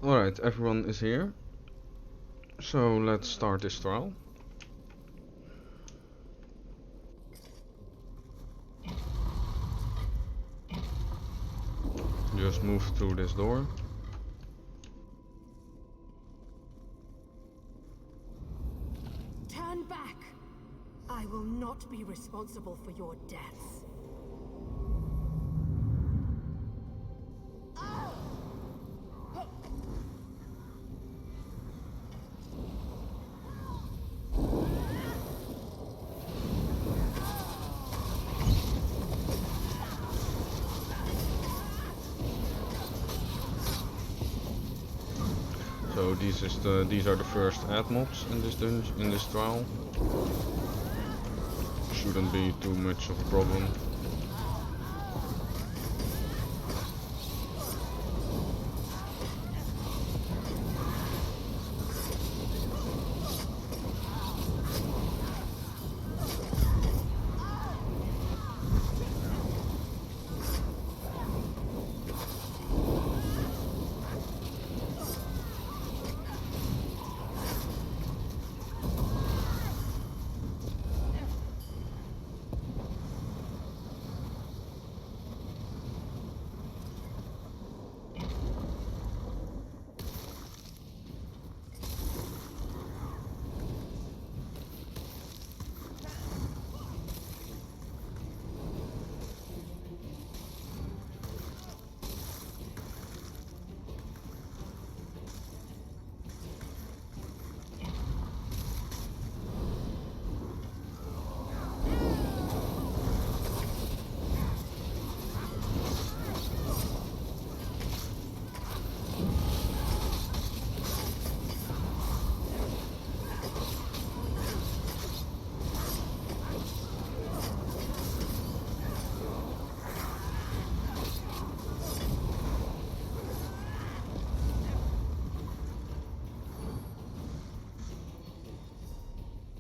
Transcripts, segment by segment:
Alright, everyone is here. So let's start this trial. Just move through this door. Turn back! I will not be responsible for your deaths. So these are the first ad mobs in this dungeon, in this trial. Shouldn't be too much of a problem.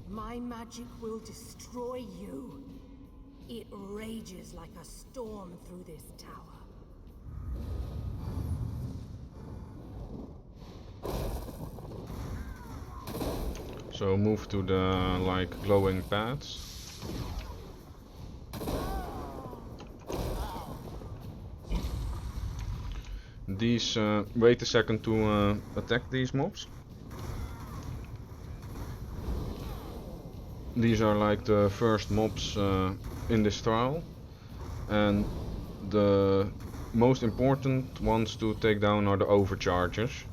My magic will destroy you. It rages like a storm through this tower. So move to the glowing paths. These wait a second to attack these mobs. These are like the first mobs in this trial, and the most important ones to take down are the overchargers.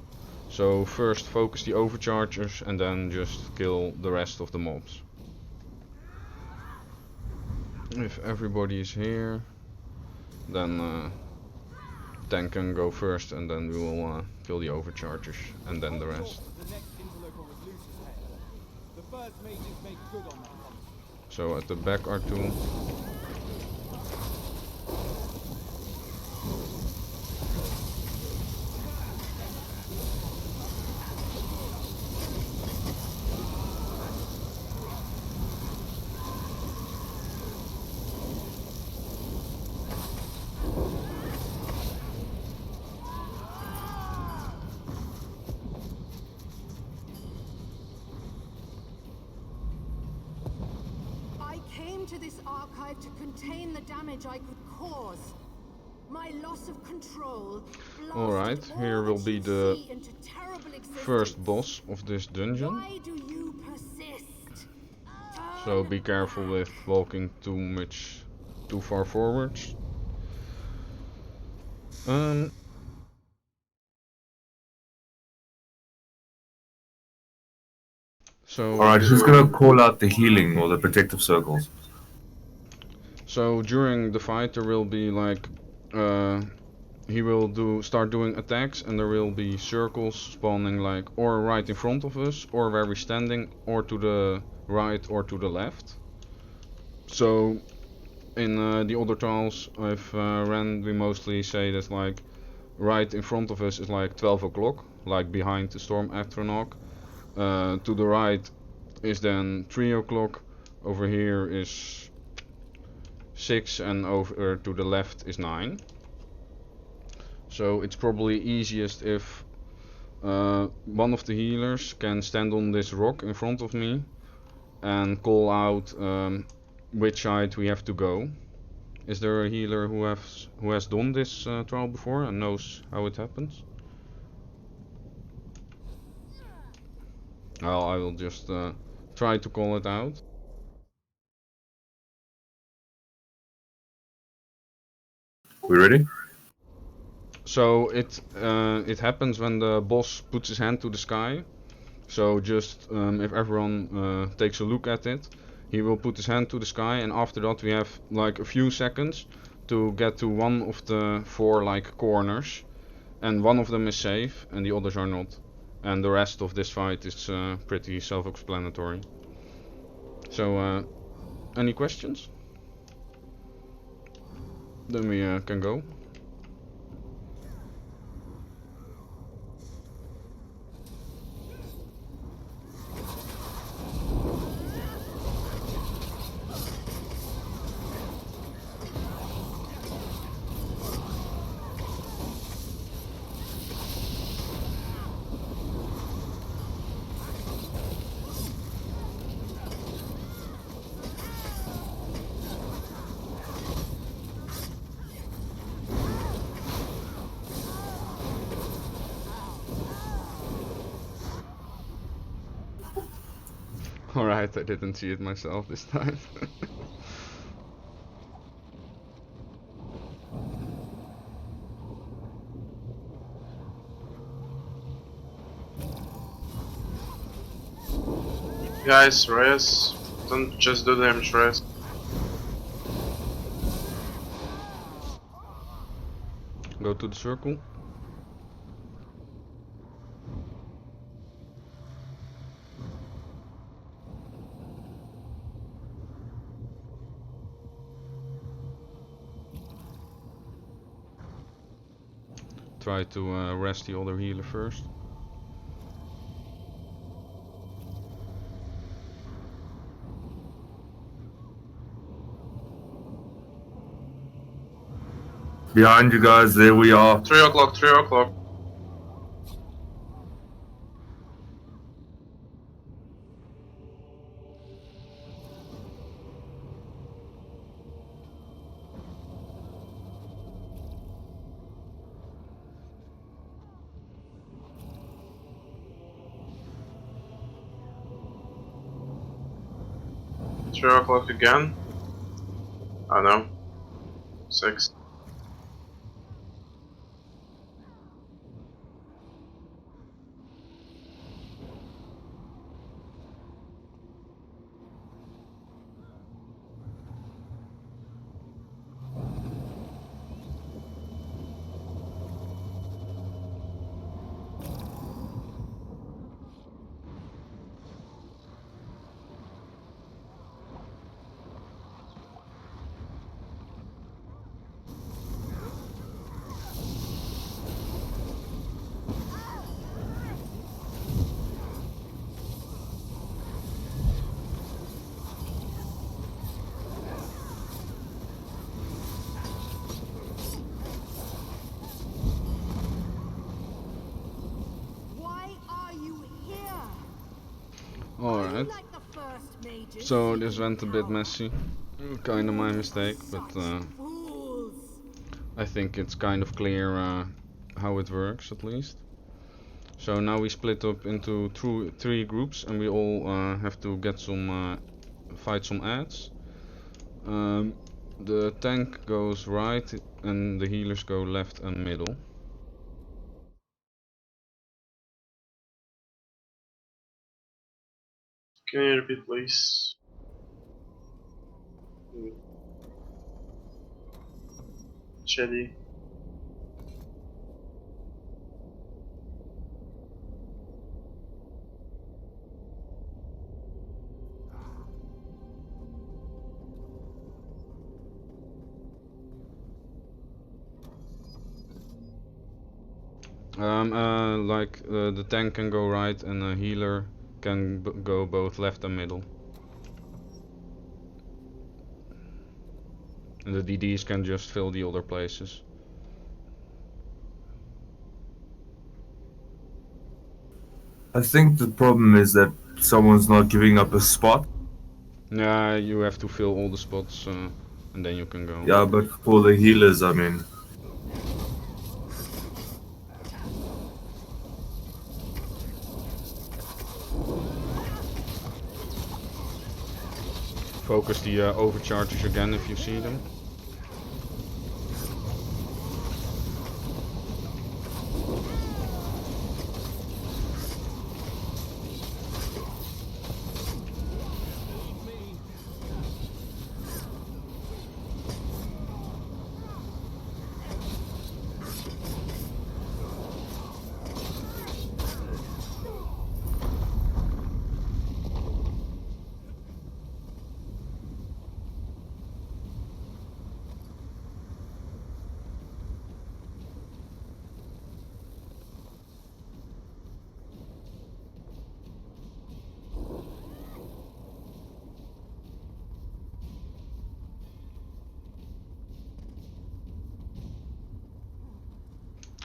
So first focus the overchargers and then just kill the rest of the mobs. If everybody is here, then tank can go first, and then we will kill the overchargers and then the rest. So at the back are two. To this archive to contain the damage I could cause. My loss of control. Alright, here will be the first boss of this dungeon. Why do you persist? So be careful with walking too far forwards. So alright, who's gonna call out the healing or the protective circles? So during the fight there will be he will start doing attacks, and there will be circles spawning or right in front of us, or where we're standing, or to the right or to the left. So in the other trials I've ran, we mostly say that right in front of us is 12 o'clock, behind the storm Aetherian. To the right is then 3 o'clock, over here is 6, and over to the left is 9. So it's probably easiest if one of the healers can stand on this rock in front of me and call out which side we have to go. Is there a healer who has done this trial before and knows how it happens? Well, I will just try to call it out. We ready? So it happens when the boss puts his hand to the sky. So just if everyone takes a look at it, he will put his hand to the sky, and after that we have like a few seconds to get to one of the four like corners, and one of them is safe and the others are not. And the rest of this fight is pretty self-explanatory. So any questions? Then we can go. Alright, I didn't see it myself this time. Guys, res. Don't just do damage, res. Go to the circle. Try to rest the other healer first. Behind you guys, there we are. 3 o'clock, 3 o'clock. Three o'clock again. Oh no. 6. Alright. So this went a bit messy. Kinda my mistake, but I think it's kind of clear how it works at least. So now we split up into three groups and we all have to get some fight some ads. The tank goes right and the healers go left and middle. Can you repeat, please? Shady. The tank can go right and the healer can go both left and middle. And the DDs can just fill the other places. I think the problem is that someone's not giving up a spot. Yeah, you have to fill all the spots and then you can go. Yeah, but for the healers, I mean. Focus the overcharges again if you see them.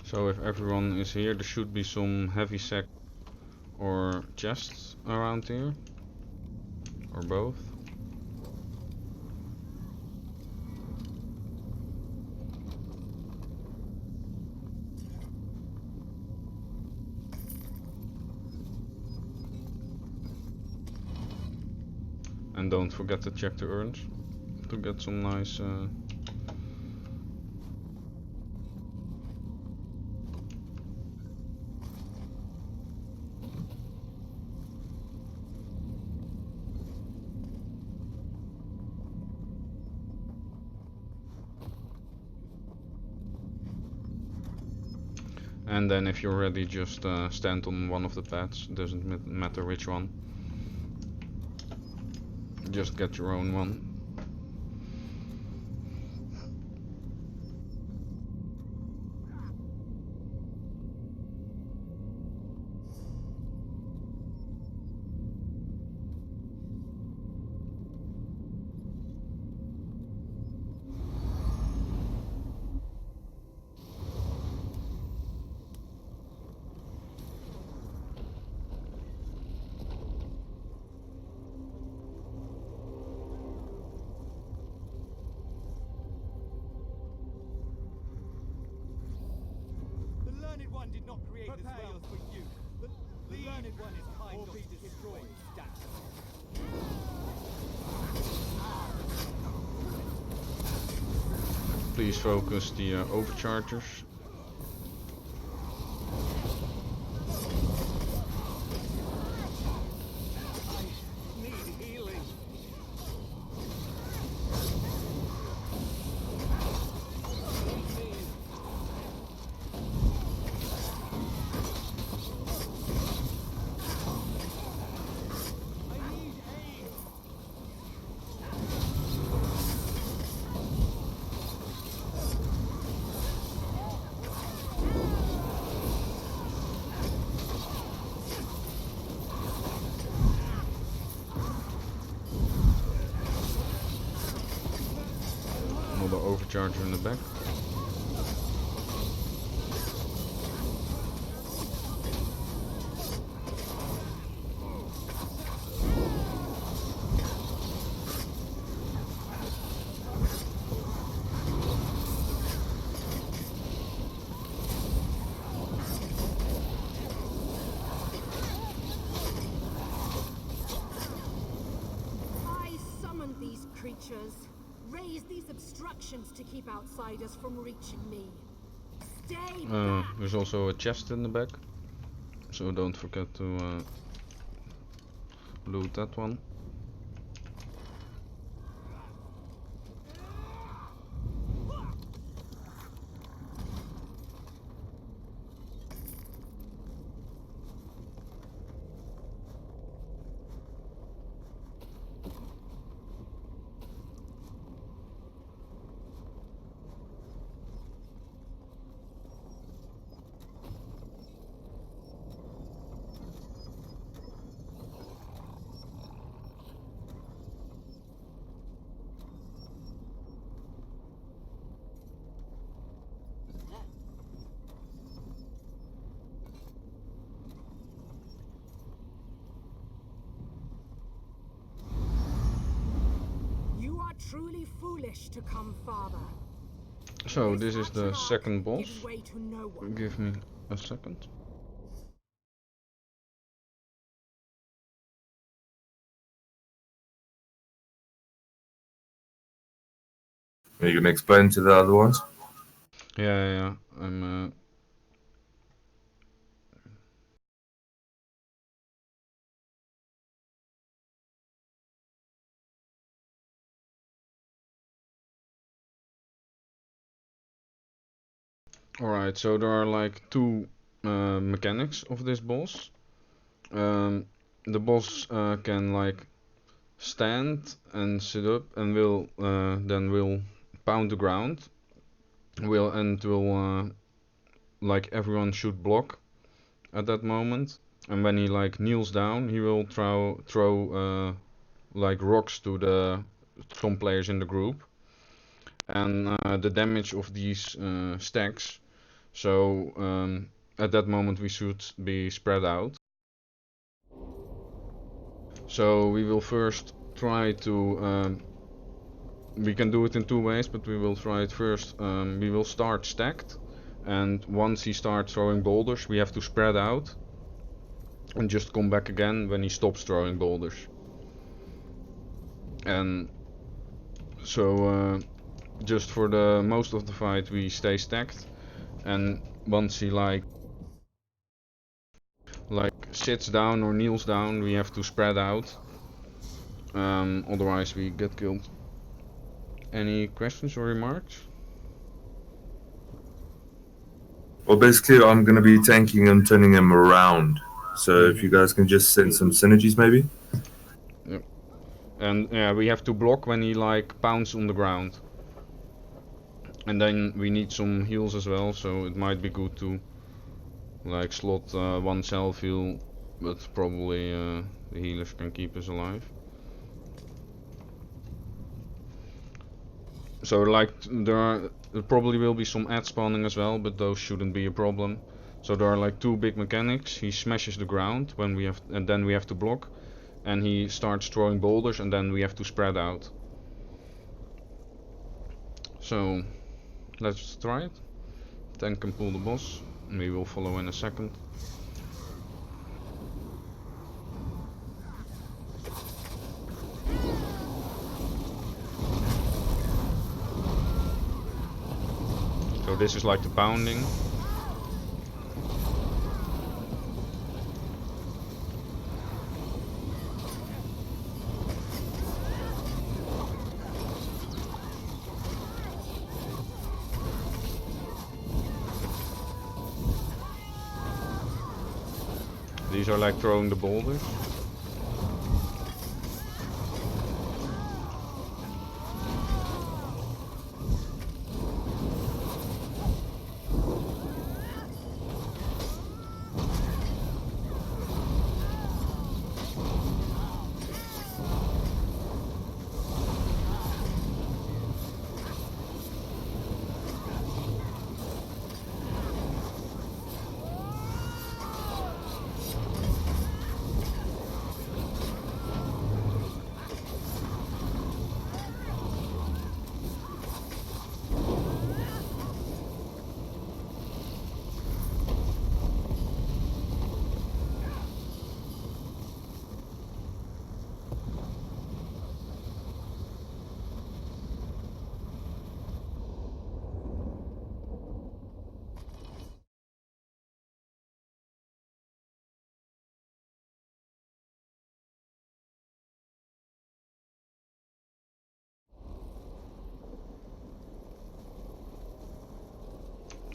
So if everyone is here, there should be some heavy sack or chests around here, or both. And don't forget to check the urns to get some nice and then if you're ready, just stand on one of the pads, doesn't matter which one. Just get your own one. One did not create this realm for you. The learned one is kind of be destroyed. Please focus the overchargers. Another overcharger in the back. I summoned these creatures. Raise these obstructions to keep outsiders from reaching me. Stay back! There's also a chest in the back, so don't forget to loot that one. truly foolish to come farther. So this is the second boss. Gives way to no one. Give me a second. Are you gonna explain to the other ones? Yeah. I'm. Alright, so there are like two mechanics of this boss. The boss can like stand and sit up and will pound the ground. Will like everyone should block at that moment. And when he like kneels down, he will throw like rocks to some players in the group. And the damage of these stacks. So at that moment we should be spread out. So we will first try to. We can do it in two ways, but we will try it first. We will start stacked, and once he starts throwing boulders, we have to spread out and just come back again when he stops throwing boulders. And so just for the most of the fight we stay stacked, and once he like sits down or kneels down, we have to spread out. Otherwise we get killed. Any questions or remarks? Well, basically, I'm gonna be tanking and turning him around. So if you guys can just send some synergies, maybe. Yep. And yeah, we have to block when he like pounds on the ground. And then we need some heals as well, so it might be good to like slot one self heal, but probably the healers can keep us alive. So like there probably will be some ad spawning as well, but those shouldn't be a problem. So there are like two big mechanics. He smashes the ground and then we have to block, and he starts throwing boulders, and then we have to spread out. So let's try it. Tank can pull the boss, and we will follow in a second. So this is like the pounding. These are like throwing the boulders.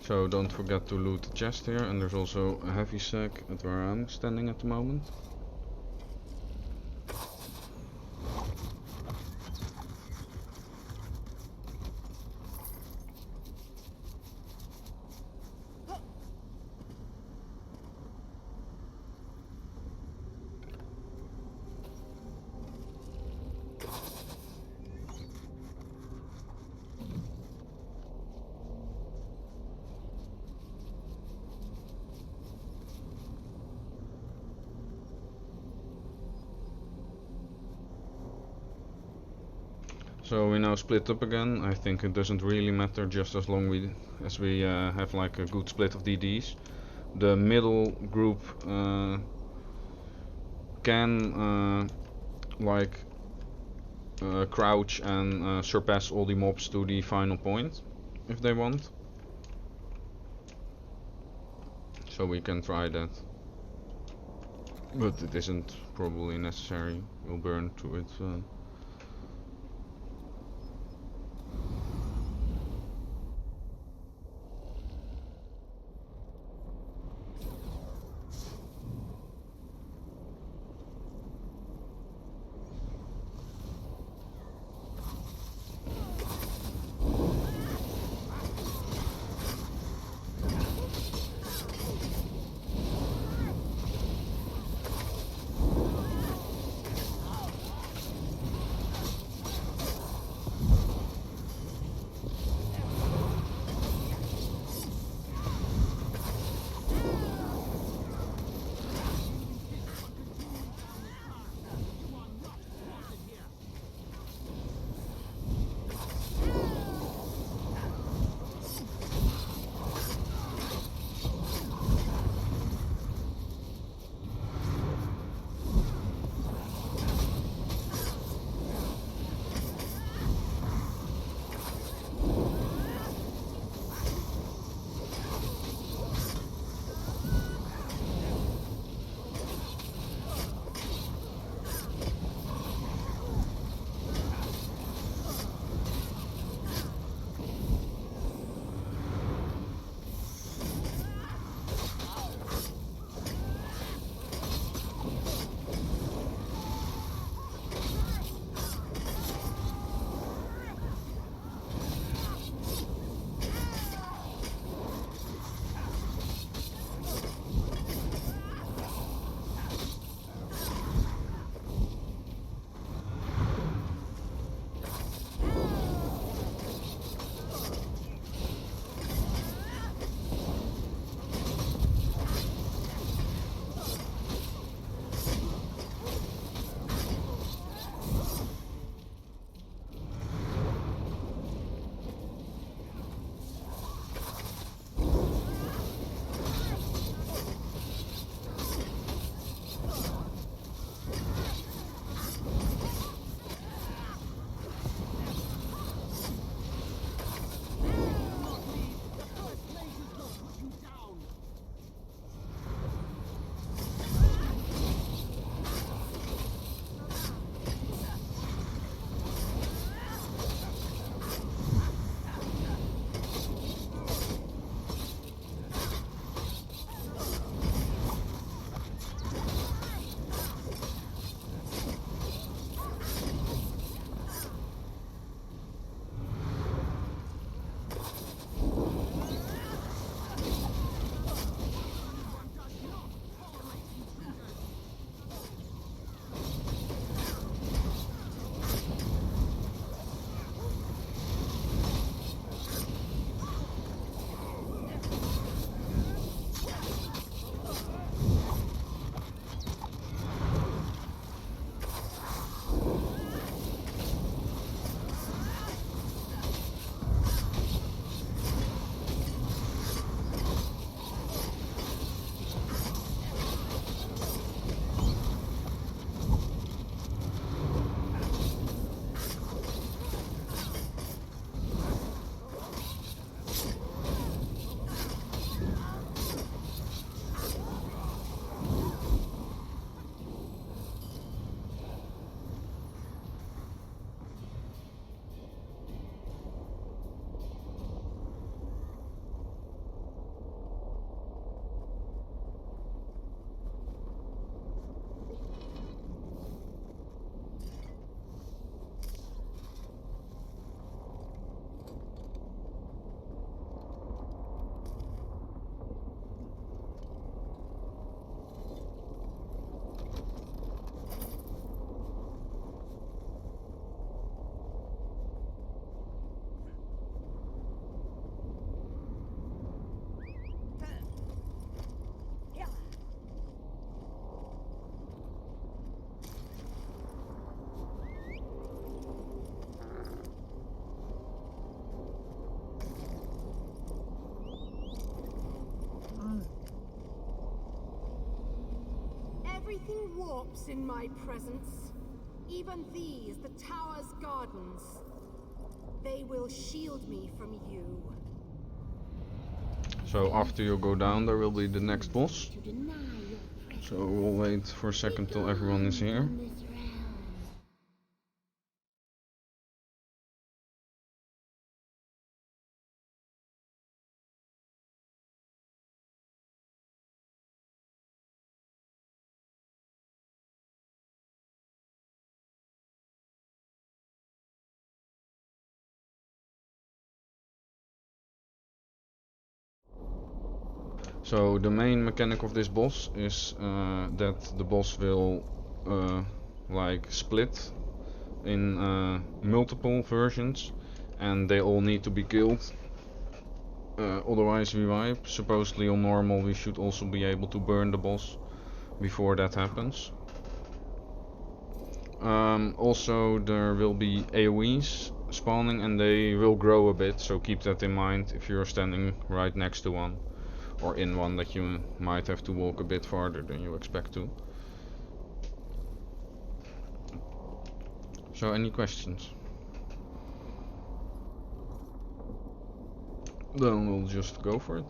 So don't forget to loot the chest here, and there's also a heavy sack at where I'm standing at the moment. So we now split up again. I think it doesn't really matter, just as long as we have like a good split of DDs. The middle group can like crouch and surpass all the mobs to the final point if they want. So we can try that. But it isn't probably necessary. We'll burn to it. Everything warps in my presence. Even these, the tower's gardens. They will shield me from you. So after you go down, there will be the next boss. So we'll wait for a second till everyone is here. So the main mechanic of this boss is that the boss will like split in multiple versions, and they all need to be killed. Otherwise we wipe. Supposedly on normal we should also be able to burn the boss before that happens. Also there will be AoEs spawning and they will grow a bit, so keep that in mind if you're standing right next to one. Or in one, that you might have to walk a bit farther than you expect to. So any questions? Then we'll just go for it.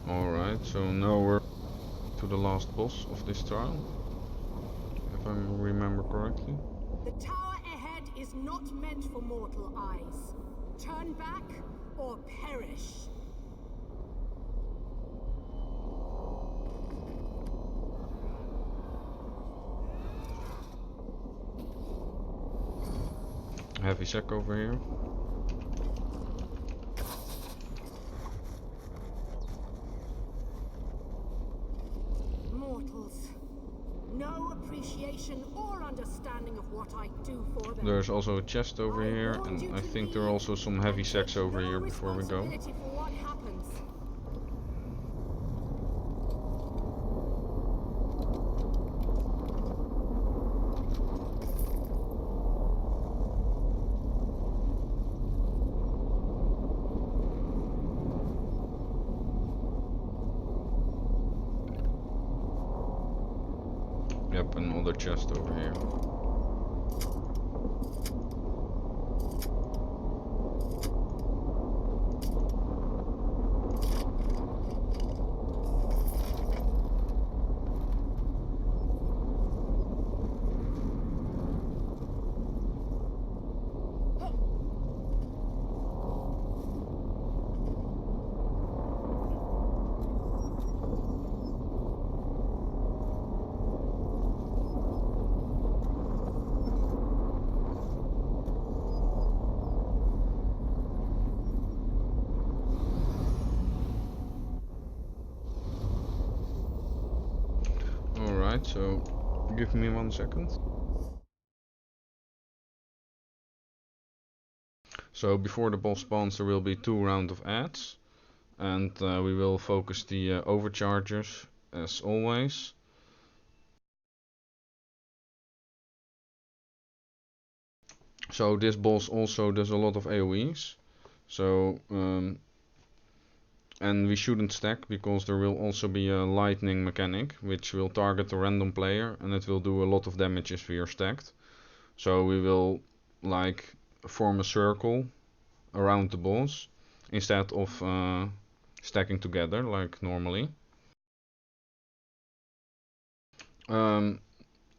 Alright, so now we're to the last boss of this trial, if I remember correctly. The tower ahead is not meant for mortal eyes. Turn back or perish. Heavy sec over here. Mortals. No appreciation or understanding of what I do for them. There's also a chest over here, and I think there are also some heavy sacks over here before we go. Responsibility for what happens. Yep, another chest over here. Alright, so give me 1 second. So before the boss spawns there will be 2 rounds of ads, and we will focus the overchargers as always. So this boss also does a lot of AoEs, so and we shouldn't stack because there will also be a lightning mechanic which will target a random player and it will do a lot of damage if we are stacked. So we will like form a circle around the boss instead of stacking together like normally.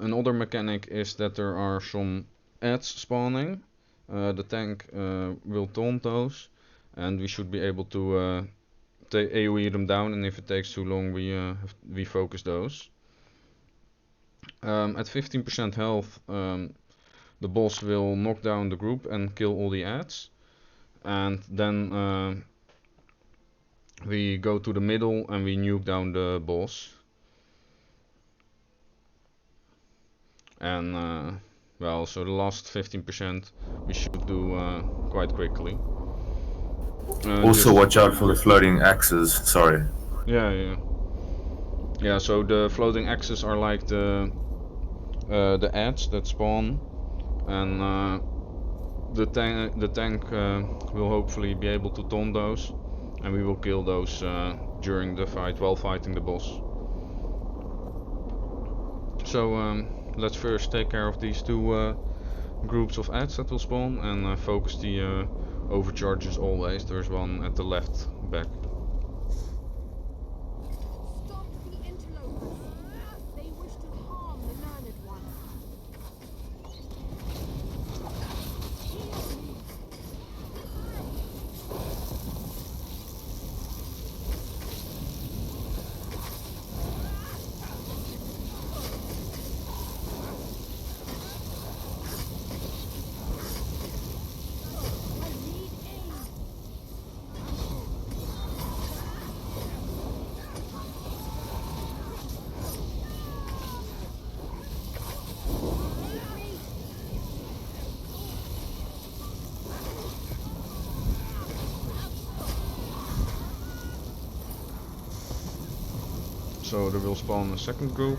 Another mechanic is that there are some adds spawning. The tank will taunt those, and we should be able to AoE them down, and if it takes too long we focus those. At 15% health, the boss will knock down the group and kill all the adds, and then we go to the middle and we nuke down the boss. And well, so the last 15% we should do quite quickly. Also, watch out for the floating axes. Sorry. Yeah. So the floating axes are like the adds that spawn, and the tank will hopefully be able to taunt those, and we will kill those during the fight while fighting the boss. So let's first take care of these two groups of adds that will spawn, and focus the overcharges always. There's one at the left back. Stop the interlopers. They wish to harm the learned one. So there will spawn a second group.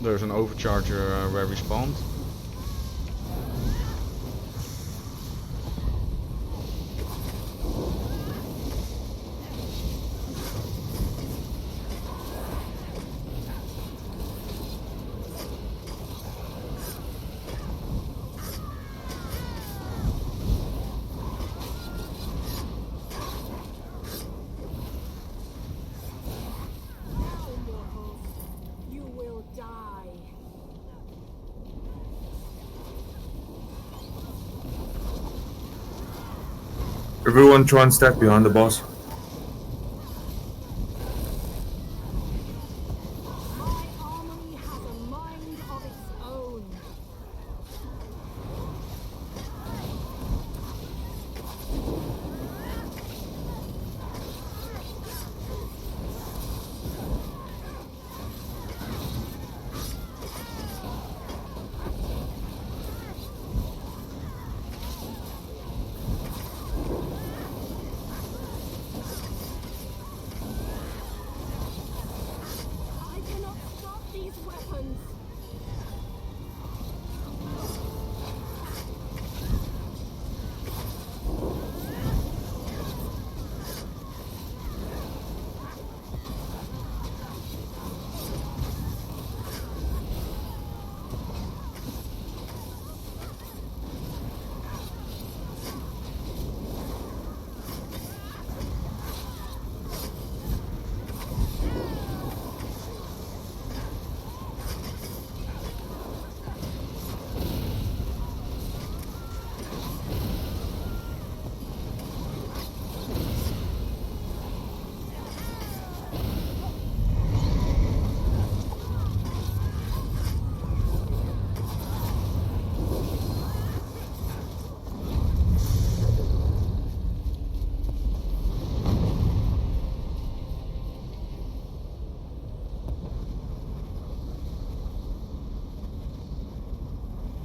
There's an overcharger where we spawned. You will die. Everyone try and stack behind the boss. My armory has a mind of its own. I cannot stop these weapons.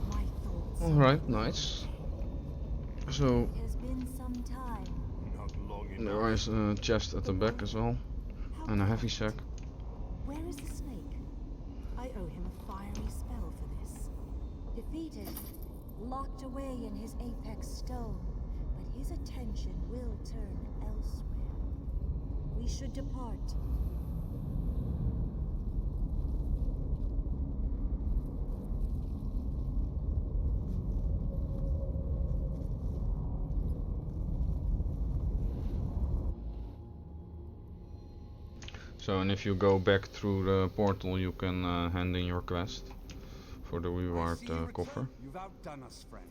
My thoughts. Alright, nice. So It has been some time. Not long enough. there is a chest at the back as well, and a heavy sack. Where is the snake? I owe him a fiery spell for this. Defeated, locked away in his apex stone, but his attention will turn elsewhere. We should depart. So, and if you go back through the portal, you can hand in your quest for the I reward see you coffer. return. You've outdone us, friend.